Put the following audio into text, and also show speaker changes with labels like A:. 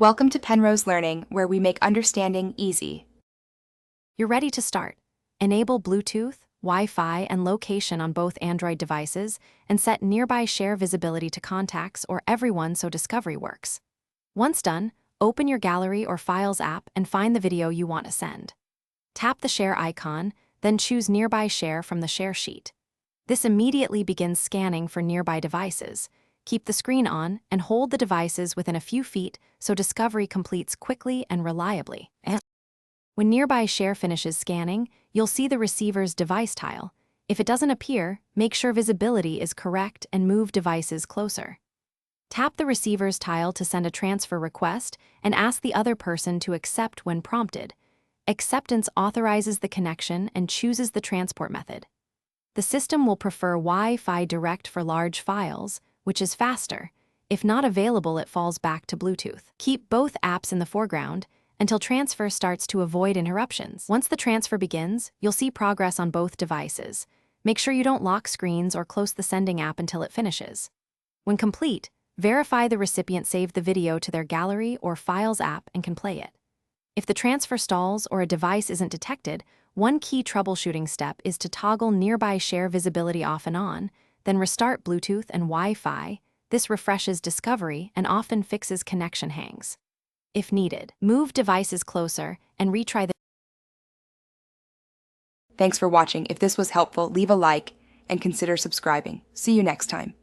A: Welcome to Penrose Learning, where we make understanding easy.
B: You're ready to start. Enable Bluetooth, Wi-Fi, and location on both Android devices, and set nearby share visibility to contacts or everyone so discovery works. Once done, open your Gallery or Files app and find the video you want to send. Tap the share icon, then choose Nearby Share from the share sheet. This immediately begins scanning for nearby devices. Keep the screen on and hold the devices within a few feet so discovery completes quickly and reliably. When Nearby Share finishes scanning, you'll see the receiver's device tile. If it doesn't appear, make sure visibility is correct and move devices closer. Tap the receiver's tile to send a transfer request and ask the other person to accept when prompted. Acceptance authorizes the connection and chooses the transport method. The system will prefer Wi-Fi Direct for large files, which is faster. If not available, it falls back to Bluetooth. Keep both apps in the foreground until transfer starts to avoid interruptions. Once the transfer begins, you'll see progress on both devices. Make sure you don't lock screens or close the sending app until it finishes. When complete, verify the recipient saved the video to their Gallery or Files app and can play it. If the transfer stalls or a device isn't detected, one key troubleshooting step is to toggle Nearby Share visibility off and on, then restart Bluetooth and Wi-Fi. This refreshes discovery and often fixes connection hangs. If needed, move devices closer and retry the.
A: Thanks for watching. If this was helpful, leave a like and consider subscribing. See you next time.